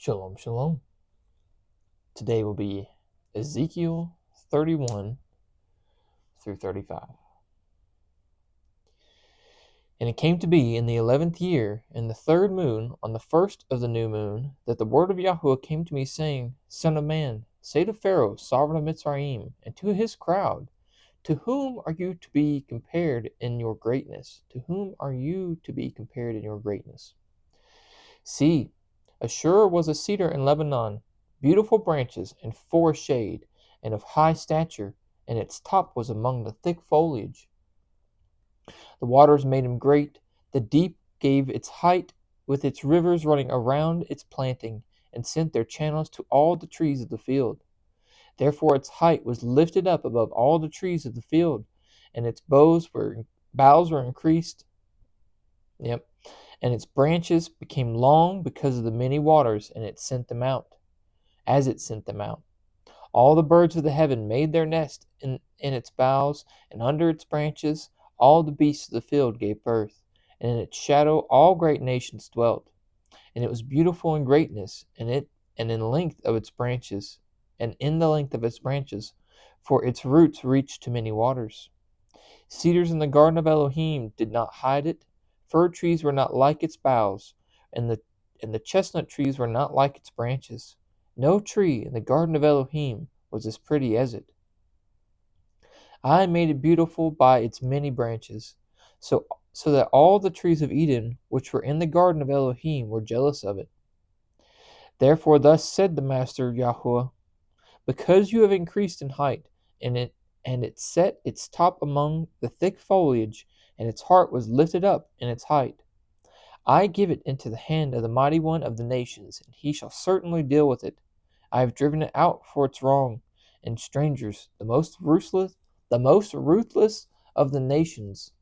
Shalom, shalom. Today will be Ezekiel 31 through 35. And it came to be in the 11th year, in the 3rd moon, on the 1st of the new moon, that the word of Yahuwah came to me, saying, Son of man, say to Pharaoh, sovereign of Mitzrayim, and to his crowd, to whom are you to be compared in your greatness? To whom are you to be compared in your greatness? See, Ashur was a cedar in Lebanon, beautiful branches, and for shade, and of high stature, and its top was among the thick foliage. The waters made him great, the deep gave its height, with its rivers running around its planting, and sent their channels to all the trees of the field. Therefore its height was lifted up above all the trees of the field, and its boughs were increased. And its branches became long because of the many waters, and it sent them out. As it sent them out, all the birds of the heaven made their nest in its boughs, and under its branches all the beasts of the field gave birth, and in its shadow all great nations dwelt. And it was beautiful in greatness, and in the length of its branches, for its roots reached to many waters. Cedars in the garden of Elohim did not hide it. Fir trees were not like its boughs, and the chestnut trees were not like its branches. No tree in the garden of Elohim was as pretty as it. I made it beautiful by its many branches, so that all the trees of Eden which were in the garden of Elohim were jealous of it. Therefore thus said the Master Yahuwah, because you have increased in height, and it set its top among the thick foliage, and its heart was lifted up in its height. I give it into the hand of the mighty one of the nations, and he shall certainly deal with it. I have driven it out for its wrong, and strangers, the most ruthless of the nations,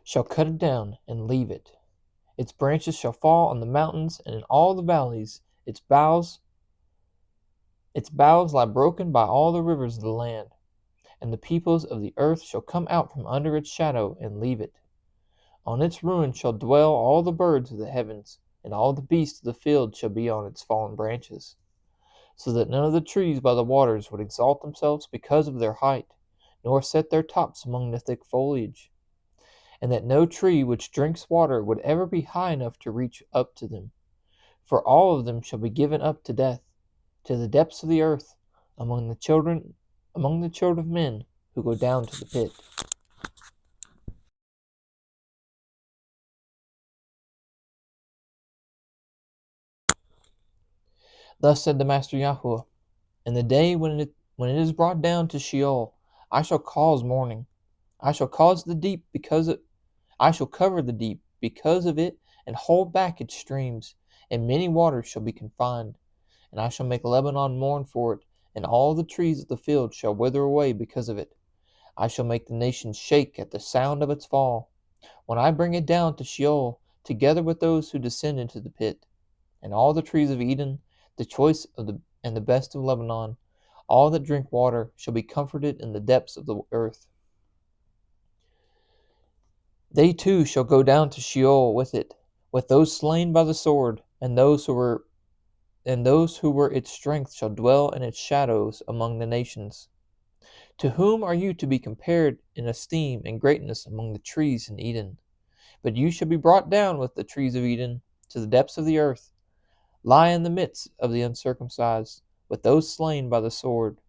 shall cut it down and leave it. Its branches shall fall on the mountains and in all the valleys. Its boughs lie broken by all the rivers of the land. And the peoples of the earth shall come out from under its shadow and leave it. On its ruin shall dwell all the birds of the heavens, and all the beasts of the field shall be on its fallen branches, so that none of the trees by the waters would exalt themselves because of their height, nor set their tops among the thick foliage, and that no tree which drinks water would ever be high enough to reach up to them. For all of them shall be given up to death, to the depths of the earth, among the children of men who go down to the pit. Thus said the Master Yahuwah, in the day when it is brought down to Sheol, I shall cause mourning. I shall cover the deep because of it, and hold back its streams, and many waters shall be confined. And I shall make Lebanon mourn for it, and all the trees of the field shall wither away because of it. I shall make the nations shake at the sound of its fall, when I bring it down to Sheol, together with those who descend into the pit. And all the trees of Eden, the choice and the best of Lebanon, all that drink water, shall be comforted in the depths of the earth. They too shall go down to Sheol with it, with those slain by the sword, and those who were its strength shall dwell in its shadows among the nations. To whom are you to be compared in esteem and greatness among the trees in Eden? But you shall be brought down with the trees of Eden to the depths of the earth, lie in the midst of the uncircumcised, with those slain by the sword.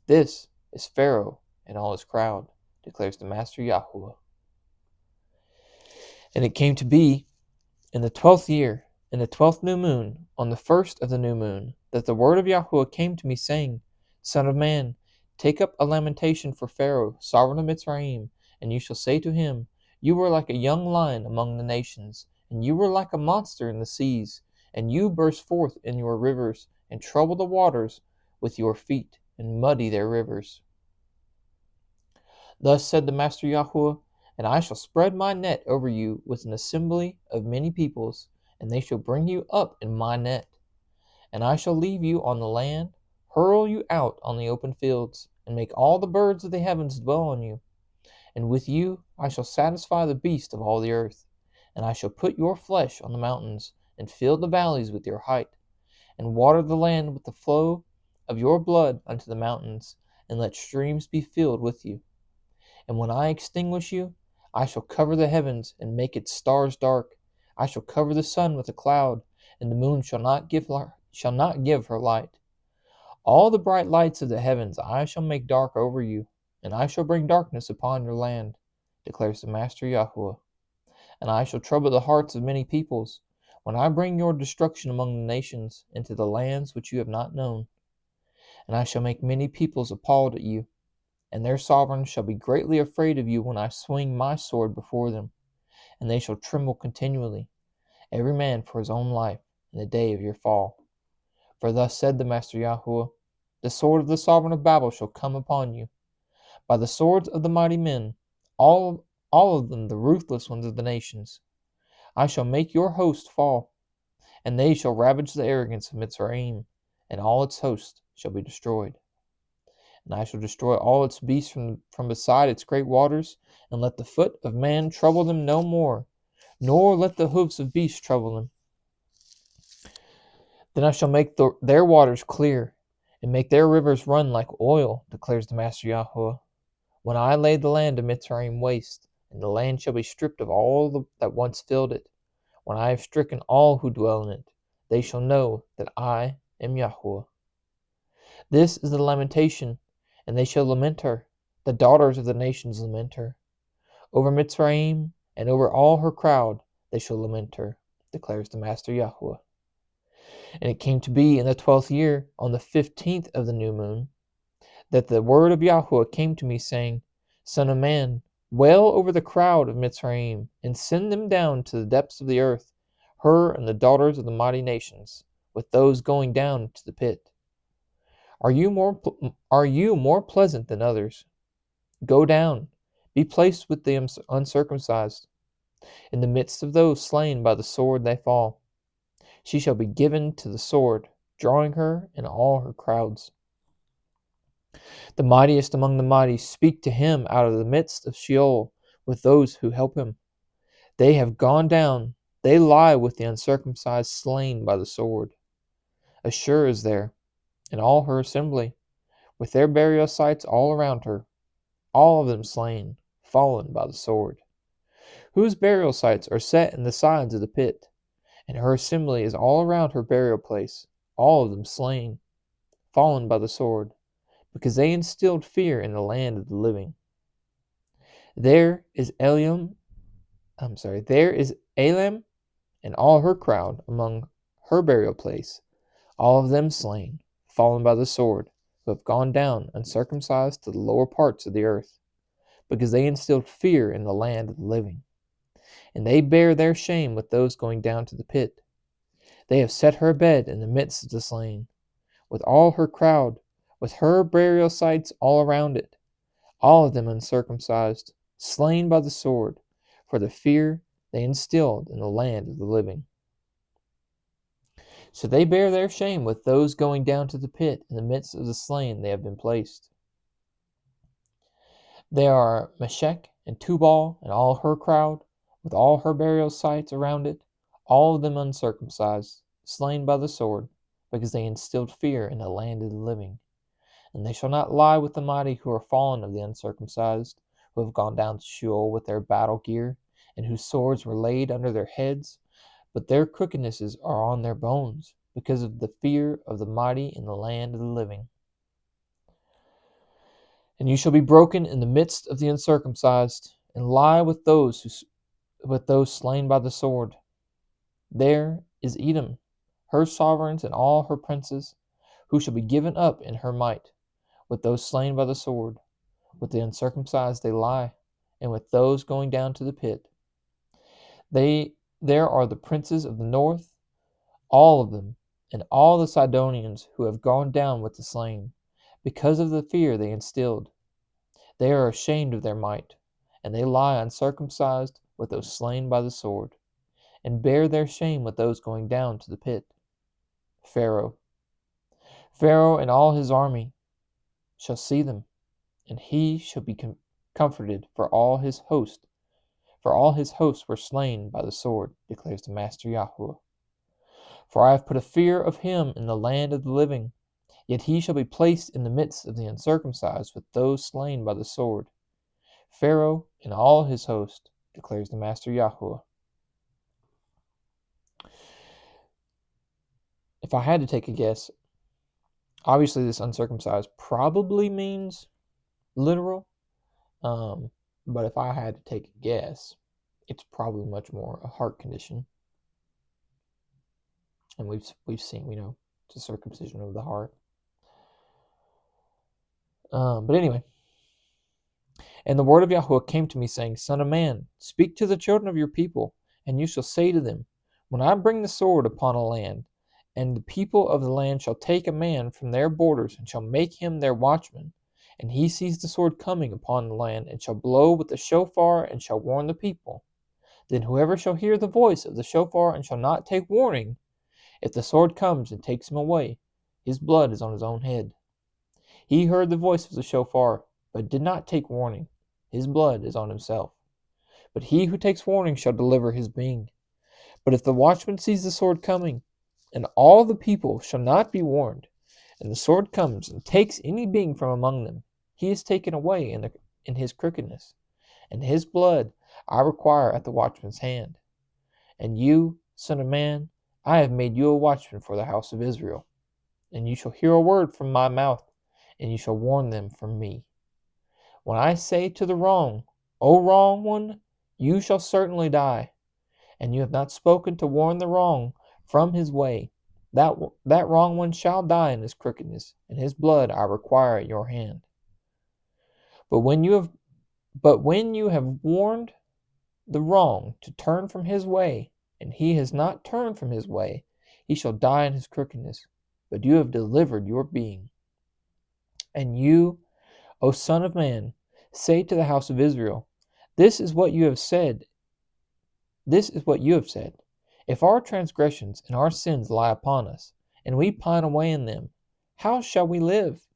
This is Pharaoh and all his crowd, declares the Master Yahuwah. And it came to be in the 12th year, in the 12th new moon, on the 1st of the new moon, that the word of Yahuwah came to me, saying, Son of man, take up a lamentation for Pharaoh, sovereign of Mitzrayim, and you shall say to him, You were like a young lion among the nations, and you were like a monster in the seas, and you burst forth in your rivers, and trouble the waters with your feet, and muddy their rivers. Thus said the Master Yahuwah, and I shall spread my net over you with an assembly of many peoples, and they shall bring you up in my net. And I shall leave you on the land, hurl you out on the open fields, and make all the birds of the heavens dwell on you. And with you I shall satisfy the beasts of all the earth, and I shall put your flesh on the mountains, and fill the valleys with your height, and water the land with the flow of your blood unto the mountains, and let streams be filled with you. And when I extinguish you, I shall cover the heavens and make its stars dark. I shall cover the sun with a cloud, and the moon shall not give her light. All the bright lights of the heavens I shall make dark over you, and I shall bring darkness upon your land, declares the Master Yahweh. And I shall trouble the hearts of many peoples, when I bring your destruction among the nations, into the lands which you have not known. And I shall make many peoples appalled at you, and their sovereigns shall be greatly afraid of you when I swing my sword before them, and they shall tremble continually, every man for his own life, in the day of your fall. For thus said the Master Yahweh, the sword of the sovereign of Babel shall come upon you, by the swords of the mighty men, all of them the ruthless ones of the nations. I shall make your host fall, and they shall ravage the arrogance of Mitzrayim, and all its host shall be destroyed. And I shall destroy all its beasts from beside its great waters, and let the foot of man trouble them no more, nor let the hoofs of beasts trouble them. Then I shall make their waters clear, and make their rivers run like oil, declares the Master Yahweh. When I lay the land of Mitzrayim waste, and the land shall be stripped of all that once filled it, when I have stricken all who dwell in it, they shall know that I am Yahweh. This is the lamentation, and they shall lament her. The daughters of the nations lament her. Over Mitzrayim and over all her crowd they shall lament her, declares the Master Yahweh. And it came to be in the 12th year, on the 15th of the new moon, that the word of Yahweh came to me, saying, Son of man, wail over the crowd of Mitzrayim, and send them down to the depths of the earth, her and the daughters of the mighty nations, with those going down to the pit. Are you more pleasant than others? Go down, be placed with the uncircumcised. In the midst of those slain by the sword they fall. She shall be given to the sword, drawing her and all her crowds. The mightiest among the mighty speak to him out of the midst of Sheol with those who help him. They have gone down, they lie with the uncircumcised slain by the sword. Ashur is there, and all her assembly, with their burial sites all around her, all of them slain, fallen by the sword, whose burial sites are set in the sides of the pit, and her assembly is all around her burial place, all of them slain, fallen by the sword, because they instilled fear in the land of the living. There is Elam and all her crowd among her burial place, all of them slain, fallen by the sword, who have gone down uncircumcised to the lower parts of the earth, because they instilled fear in the land of the living. And they bear their shame with those going down to the pit. They have set her bed in the midst of the slain, with all her crowd, with her burial sites all around it, all of them uncircumcised, slain by the sword, for the fear they instilled in the land of the living. So they bear their shame with those going down to the pit in the midst of the slain they have been placed. There are Meshech and Tubal and all her crowd, with all her burial sites around it, all of them uncircumcised, slain by the sword, because they instilled fear in the land of the living. And they shall not lie with the mighty who are fallen of the uncircumcised, who have gone down to Sheol with their battle gear, and whose swords were laid under their heads, but their crookednesses are on their bones, because of the fear of the mighty in the land of the living. And you shall be broken in the midst of the uncircumcised, and lie with those slain by the sword. There is Edom, her sovereigns and all her princes, who shall be given up in her might, with those slain by the sword. With the uncircumcised they lie, and with those going down to the pit. There are the princes of the north, all of them, and all the Sidonians who have gone down with the slain, because of the fear they instilled. They are ashamed of their might, and they lie uncircumcised with those slain by the sword, and bear their shame with those going down to the pit. Pharaoh and all his army shall see them, and he shall be comforted, for all his hosts were slain by the sword, declares the Master Yahweh. For I have put a fear of him in the land of the living. Yet he shall be placed in the midst of the uncircumcised with those slain by the sword. Pharaoh and all his host, declares the Master Yahweh. If I had to take a guess, obviously this uncircumcised probably means literal. But if I had to take a guess, it's probably much more a heart condition. And we've seen, it's a circumcision of the heart. But anyway, and the word of Yahweh came to me, saying, Son of man, speak to the children of your people, and you shall say to them, When I bring the sword upon a land, and the people of the land shall take a man from their borders, and shall make him their watchman, and he sees the sword coming upon the land, and shall blow with the shofar, and shall warn the people. Then whoever shall hear the voice of the shofar, and shall not take warning, if the sword comes and takes him away, his blood is on his own head. He heard the voice of the shofar, but did not take warning. His blood is on himself. But he who takes warning shall deliver his being. But if the watchman sees the sword coming, and all the people shall not be warned, and the sword comes and takes any being from among them, he is taken away in his crookedness, and his blood I require at the watchman's hand. And you, son of man, I have made you a watchman for the house of Israel. And you shall hear a word from my mouth, and you shall warn them from me. When I say to the wrong, O wrong one, you shall certainly die, and you have not spoken to warn the wrong from his way, that wrong one shall die in his crookedness, and his blood I require at your hand. But when you have warned the wrong to turn from his way, and he has not turned from his way, he shall die in his crookedness, but you have delivered your being. And you, O son of man, say to the house of Israel, This is what you have said. If our transgressions and our sins lie upon us, and we pine away in them, how shall we live?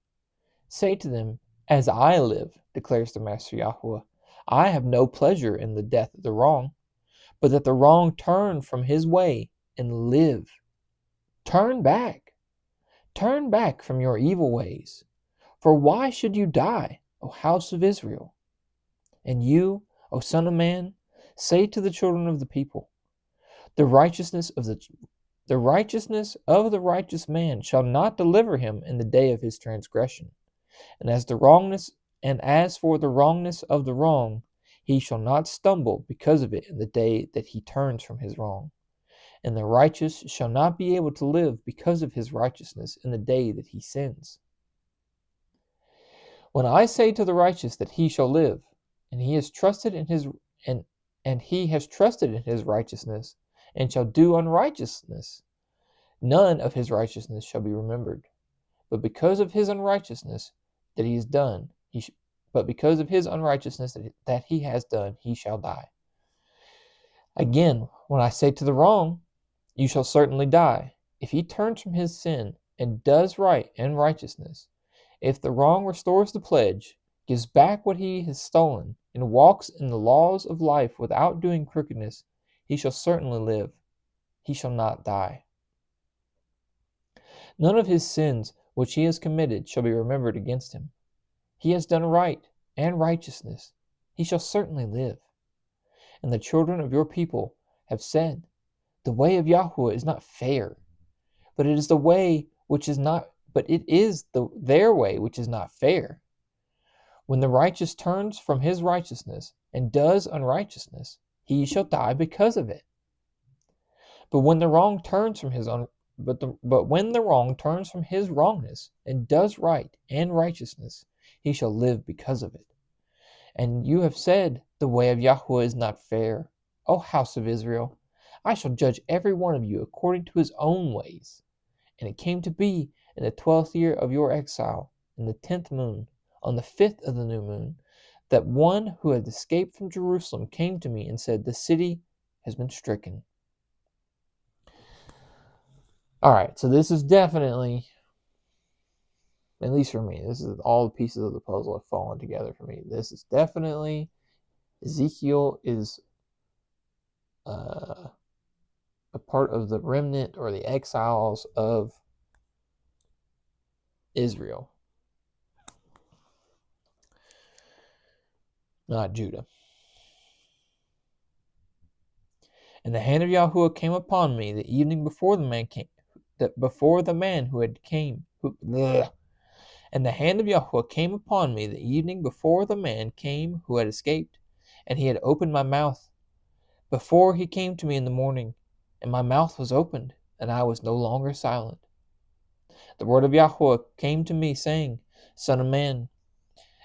Say to them, As I live, declares the Master Yahweh, I have no pleasure in the death of the wrong, but that the wrong turn from his way and live. Turn back from your evil ways. For why should you die, O house of Israel? And you, O son of man, say to the children of the people, The righteousness of the righteous man shall not deliver him in the day of his transgression. And as for the wrongness of the wrong, he shall not stumble because of it in the day that he turns from his wrong. And the righteous shall not be able to live because of his righteousness in the day that he sins. When I say to the righteous that he shall live, and he has trusted in his righteousness, and shall do unrighteousness, none of his righteousness shall be remembered. But because of his unrighteousness that he has done, he shall die. Again, when I say to the wrong, you shall certainly die, if he turns from his sin and does right and righteousness, if the wrong restores the pledge, gives back what he has stolen, and walks in the laws of life without doing crookedness, he shall certainly live. He shall not die. None of his sins which he has committed shall be remembered against him. He has done right and righteousness. He shall certainly live. And the children of your people have said, The way of Yahweh is not fair, but it is their way which is not fair. When the righteous turns from his righteousness and does unrighteousness, he shall die because of it. But when the wrong turns from his wrongness and does right and righteousness, he shall live because of it. And you have said, The way of Yahweh is not fair. O house of Israel, I shall judge every one of you according to his own ways. And it came to be in the 12th year of your exile, in the 10th moon, on the 5th of the new moon, that one who had escaped from Jerusalem came to me and said, The city has been stricken. All right, so this is definitely, at least for me, this is all the pieces of the puzzle have fallen together for me. This is definitely, Ezekiel is a part of the remnant or the exiles of Israel, not Judah. And the hand of Yahuwah came upon me the evening before the man came, before the man who had came. And the hand of Yahuwah came upon me the evening before the man came who had escaped, and he had opened my mouth before he came to me in the morning, and my mouth was opened, and I was no longer silent. The word of Yahuwah came to me, saying, Son of man,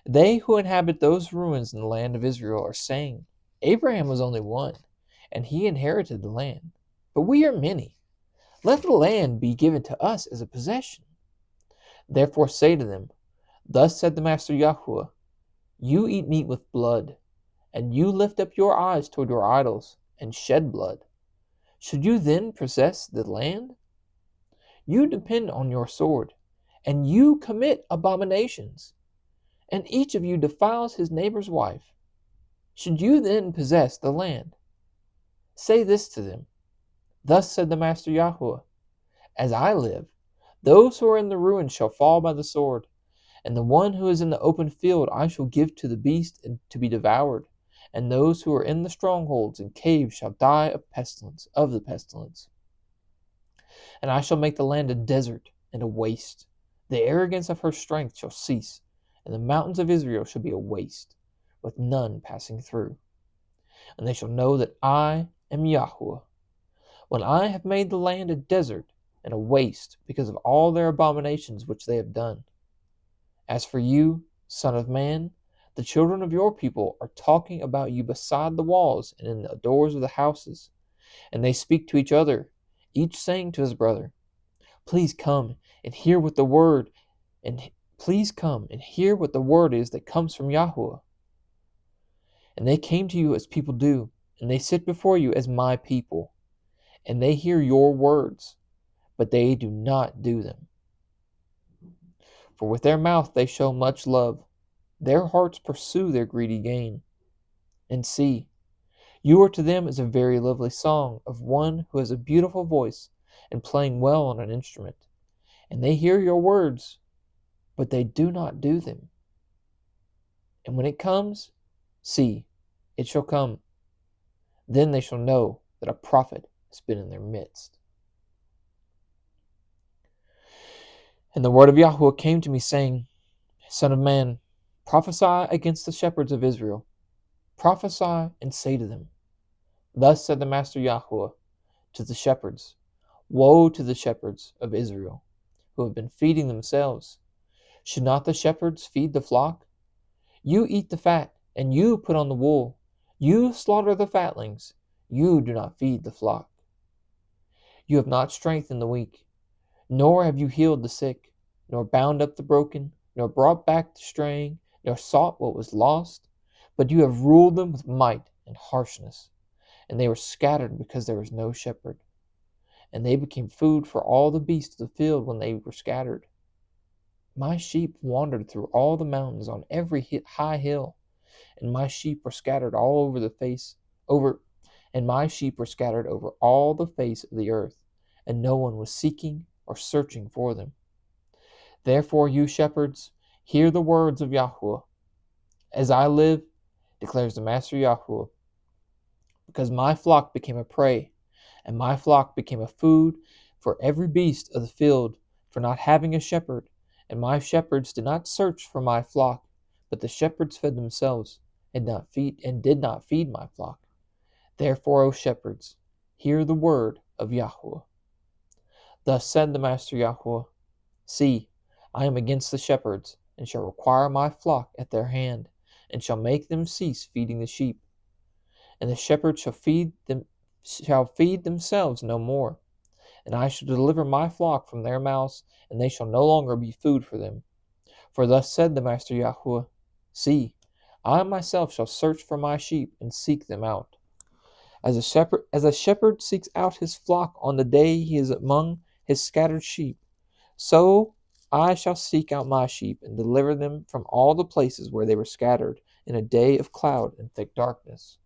they who inhabit those ruins in the land of Israel are saying, Abraham was only one, and he inherited the land. But we are many. Let the land be given to us as a possession. Therefore say to them, Thus said the Master Yahuwah, You eat meat with blood, and you lift up your eyes toward your idols, and shed blood. Should you then possess the land? You depend on your sword, and you commit abominations, and each of you defiles his neighbor's wife. Should you then possess the land? Say this to them, Thus said the Master Yahuwah, As I live, those who are in the ruins shall fall by the sword, and the one who is in the open field I shall give to the beast and to be devoured, and those who are in the strongholds and caves shall die of the pestilence. And I shall make the land a desert and a waste. The arrogance of her strength shall cease, and the mountains of Israel shall be a waste, with none passing through. And they shall know that I am Yahuwah, when I have made the land a desert and a waste because of all their abominations which they have done. As for you, son of man, the children of your people are talking about you beside the walls and in the doors of the houses, and they speak to each other, each saying to his brother, Please come and hear what the word is that comes from Yahuwah. And they came to you as people do, and they sit before you as my people, and they hear your words, but they do not do them. For with their mouth they show much love, their hearts pursue their greedy gain. And see, you are to them as a very lovely song of one who has a beautiful voice and playing well on an instrument. And they hear your words, but they do not do them. And when it comes, see, it shall come. Then they shall know that a prophet has been in their midst. And the word of Yahuwah came to me, saying, Son of man, prophesy against the shepherds of Israel. Prophesy and say to them, Thus said the Master Yahuwah to the shepherds, Woe to the shepherds of Israel, who have been feeding themselves. Should not the shepherds feed the flock? You eat the fat, and you put on the wool. You slaughter the fatlings. You do not feed the flock. You have not strengthened the weak, nor have you healed the sick, nor bound up the broken, nor brought back the straying, nor sought what was lost, but you have ruled them with might and harshness, and they were scattered because there was no shepherd. And they became food for all the beasts of the field when they were scattered. My sheep wandered through all the mountains on every high hill, and my sheep were scattered all over all the face of the earth, and no one was seeking or searching for them. Therefore, you shepherds, hear the words of Yahuwah. As I live, declares the Master Yahuwah, because my flock became a prey, and my flock became a food for every beast of the field, for not having a shepherd, and my shepherds did not search for my flock, but the shepherds fed themselves, and did not feed my flock. Therefore, O shepherds, hear the word of Yahuwah. Thus said the Master Yahuwah, See, I am against the shepherds, and shall require my flock at their hand, and shall make them cease feeding the sheep. And the shepherds shall feed themselves no more. And I shall deliver my flock from their mouths, and they shall no longer be food for them. For thus said the Master Yahuwah, See, I myself shall search for my sheep and seek them out. As a shepherd seeks out his flock on the day he is among his scattered sheep, so I shall seek out my sheep and deliver them from all the places where they were scattered in a day of cloud and thick darkness.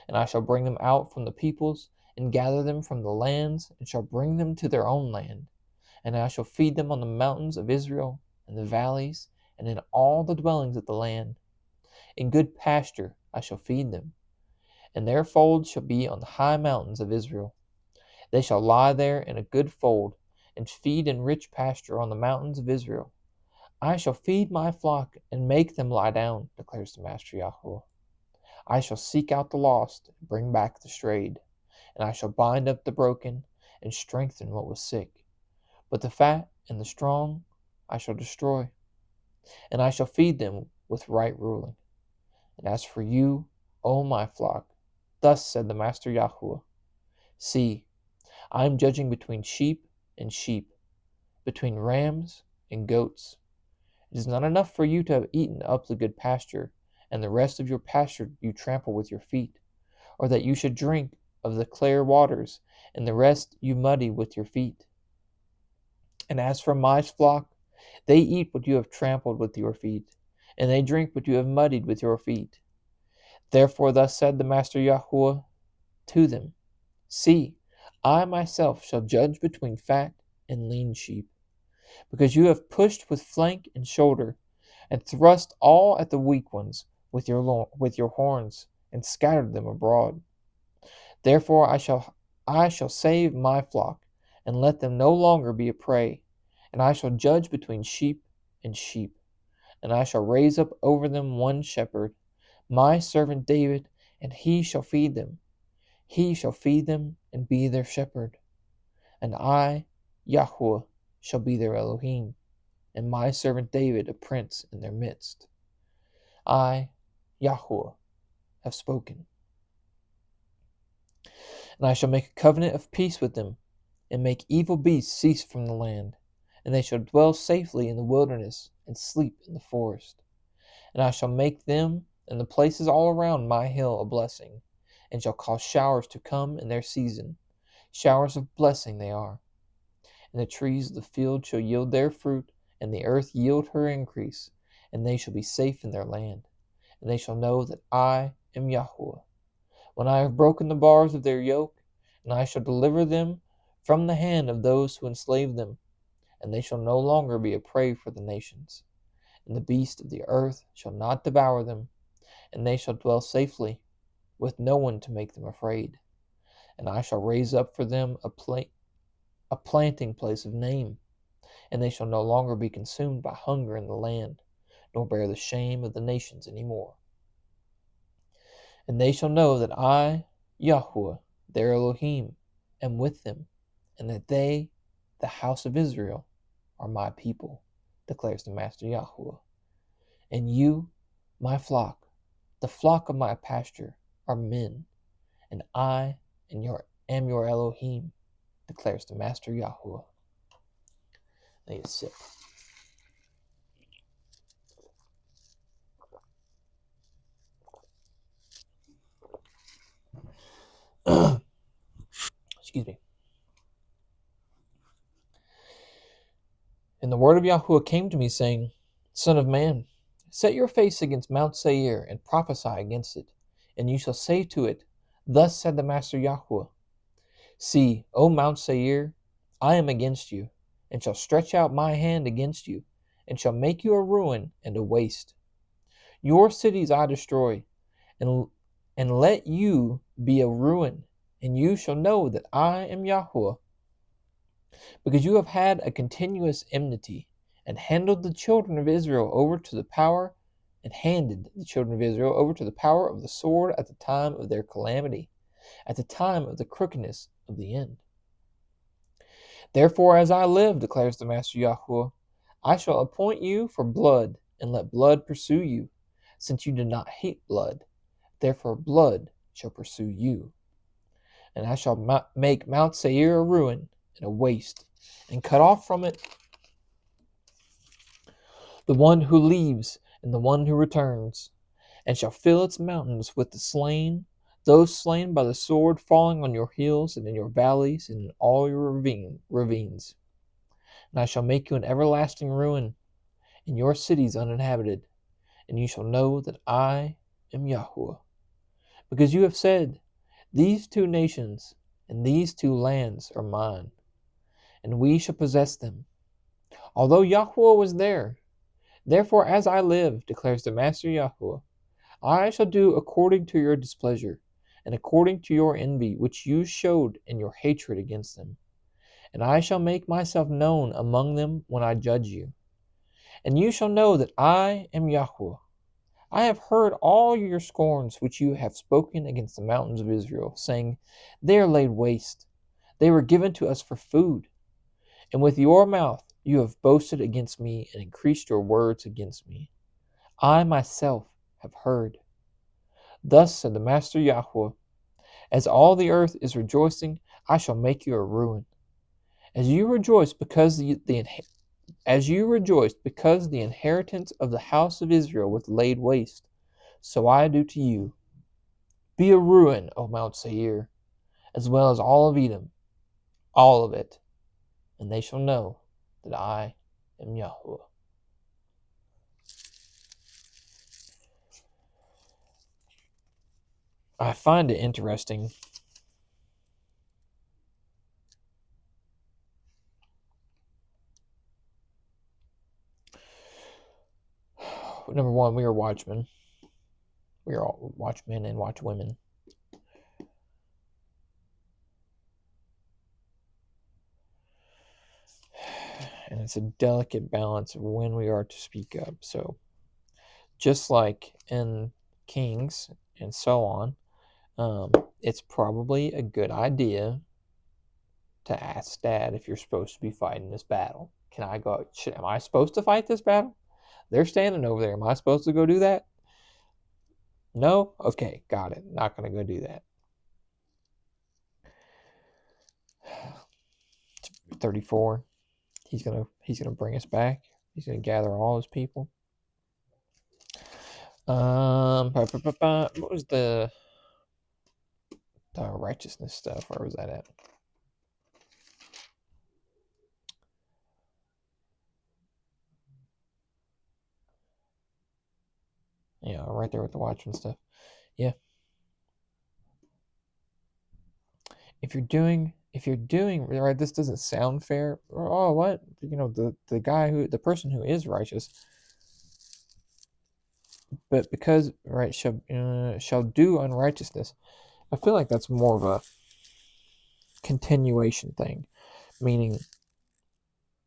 And I shall bring them out from the peoples and gather them from the lands, and shall bring them to their own land. And I shall feed them on the mountains of Israel, in the valleys, and in all the dwellings of the land. In good pasture I shall feed them, and their folds shall be on the high mountains of Israel. They shall lie there in a good fold, and feed in rich pasture on the mountains of Israel. I shall feed my flock and make them lie down, declares the Master Yahweh. I shall seek out the lost and bring back the strayed, and I shall bind up the broken and strengthen what was sick. But the fat and the strong I shall destroy, and I shall feed them with right ruling. And as for you, O my flock, thus said the Master Yahweh, see, I am judging between sheep and sheep, between rams and goats. It is not enough for you to have eaten up the good pasture, and the rest of your pasture you trample with your feet, or that you should drink of the clear waters, and the rest you muddy with your feet. And as for my flock, they eat what you have trampled with your feet, and they drink what you have muddied with your feet. Therefore thus said the Master Yahweh to them, see, I myself shall judge between fat and lean sheep, because you have pushed with flank and shoulder, and thrust all at the weak ones with your horns, and scattered them abroad. Therefore I shall save my flock, and let them no longer be a prey, and I shall judge between sheep and sheep, and I shall raise up over them one shepherd, my servant David, and he shall feed them. He shall feed them and be their shepherd. And I, Yahweh, shall be their Elohim, and my servant David a prince in their midst. I, Yahweh, have spoken. And I shall make a covenant of peace with them, and make evil beasts cease from the land, and they shall dwell safely in the wilderness, and sleep in the forest. And I shall make them and the places all around my hill a blessing, and shall cause showers to come in their season. Showers of blessing they are. And the trees of the field shall yield their fruit, and the earth yield her increase, and they shall be safe in their land. And they shall know that I am Yahweh, when I have broken the bars of their yoke, and I shall deliver them from the hand of those who enslave them, and they shall no longer be a prey for the nations. And the beast of the earth shall not devour them, and they shall dwell safely, with no one to make them afraid. And I shall raise up for them a planting place of name, and they shall no longer be consumed by hunger in the land, nor bear the shame of the nations any more. And they shall know that I, Yahweh, their Elohim, am with them, and that they, the house of Israel, are my people, declares the Master Yahweh. And you, my flock, the flock of my pasture, are men, and I am your Elohim, declares the Master Yahweh. I need a sip. Excuse me. And the word of Yahweh came to me, saying, Son of man, set your face against Mount Seir, and prophesy against it. And you shall say to it, Thus said the Master Yahweh, See, O Mount Seir, I am against you, and shall stretch out my hand against you, and shall make you a ruin and a waste. Your cities I destroy, and let you be a ruin, and you shall know that I am Yahweh, because you have had a continuous enmity, and handed the children of Israel over to the power of the sword at the time of their calamity, at the time of the crookedness of the end. Therefore, as I live, declares the Master Yahweh, I shall appoint you for blood, and let blood pursue you, since you did not hate blood. Therefore blood shall pursue you. And I shall make Mount Seir a ruin and a waste, and cut off from it the one who leaves and the one who returns, and shall fill its mountains with the slain, those slain by the sword falling on your hills and in your valleys and in all your ravines. And I shall make you an everlasting ruin, and your cities uninhabited, and you shall know that I am Yahweh. Because you have said, These two nations, and these two lands are mine, and we shall possess them, although Yahweh was there. Therefore, as I live, declares the Master Yahweh, I shall do according to your displeasure, and according to your envy, which you showed in your hatred against them. And I shall make myself known among them when I judge you. And you shall know that I am Yahweh. I have heard all your scorns which you have spoken against the mountains of Israel, saying, they are laid waste. They were given to us for food. And with your mouth you have boasted against me and increased your words against me. I myself have heard. Thus said the Master Yahweh, as all the earth is rejoicing, I shall make you a ruin. As you rejoice because the inheritance of the house of Israel was laid waste, so I do to you. Be a ruin, O Mount Seir, as well as all of Edom, all of it, and they shall know that I am Yahweh. I find it interesting. Number one, we are watchmen. We are all watchmen and watchwomen. And it's a delicate balance of when we are to speak up. So, just like in Kings and so on, it's probably a good idea to ask Dad if you're supposed to be fighting this battle. Can I go? Am I supposed to fight this battle? They're standing over there. Am I supposed to go do that? No? Okay, got it. Not going to go do that. 34. He's gonna bring us back. He's gonna gather all his people. What was the righteousness stuff? Where was that at? Yeah, right there with the watchman stuff. Yeah. If you're doing right, this doesn't sound fair. Oh, what? The person who is righteous, but because right shall do unrighteousness. I feel like that's more of a continuation thing, meaning,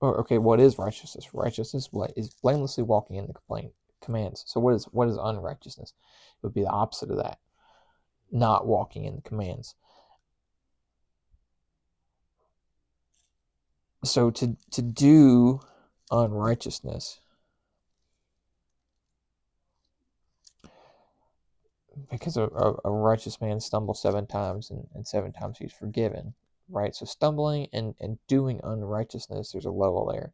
okay, what is righteousness? Righteousness is blamelessly walking in the commands. So what is unrighteousness? It would be the opposite of that, not walking in the commands. So to do unrighteousness, because a righteous man stumbles 7 times and 7 times he's forgiven, right? So stumbling and doing unrighteousness, there's a level there.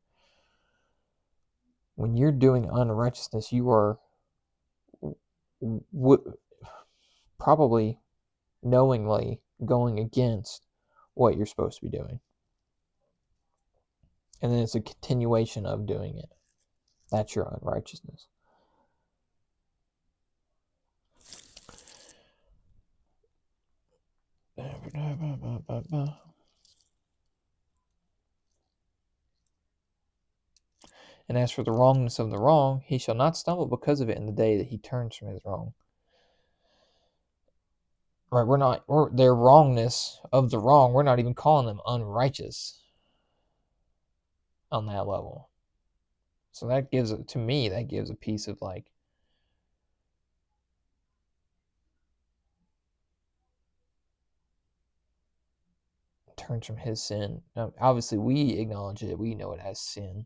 When you're doing unrighteousness, you are probably knowingly going against what you're supposed to be doing. And then it's a continuation of doing it. That's your unrighteousness. And as for the wrongness of the wrong, he shall not stumble because of it in the day that he turns from his wrong. Right, their wrongness of the wrong, we're not even calling them unrighteous on that level. So that gives a piece of like, turns from his sin. Now, obviously, we acknowledge it. We know it as sin.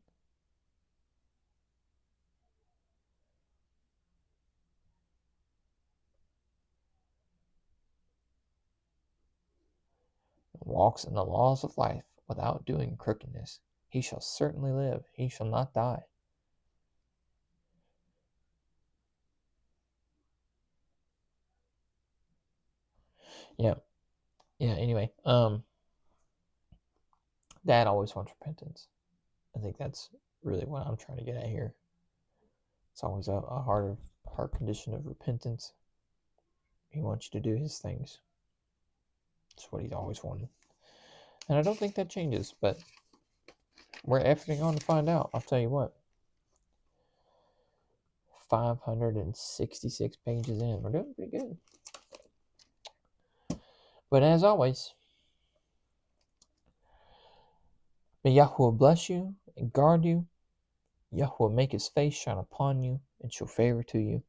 Walks in the laws of life without doing crookedness. He shall certainly live. He shall not die. Yeah. Yeah, anyway. Dad always wants repentance. I think that's really what I'm trying to get at here. It's always a heart condition of repentance. He wants you to do his things. That's what he's always wanted. And I don't think that changes, but we're efforting on to find out. I'll tell you what. 566 pages in. We're doing pretty good. But as always, may Yahweh bless you and guard you. Yahweh make his face shine upon you and show favor to you.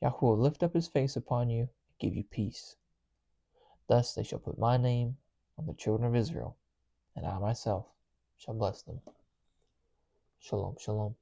Yahweh lift up his face upon you and give you peace. Thus they shall put my name on the children of Israel, and I myself shall bless them. Shalom, shalom.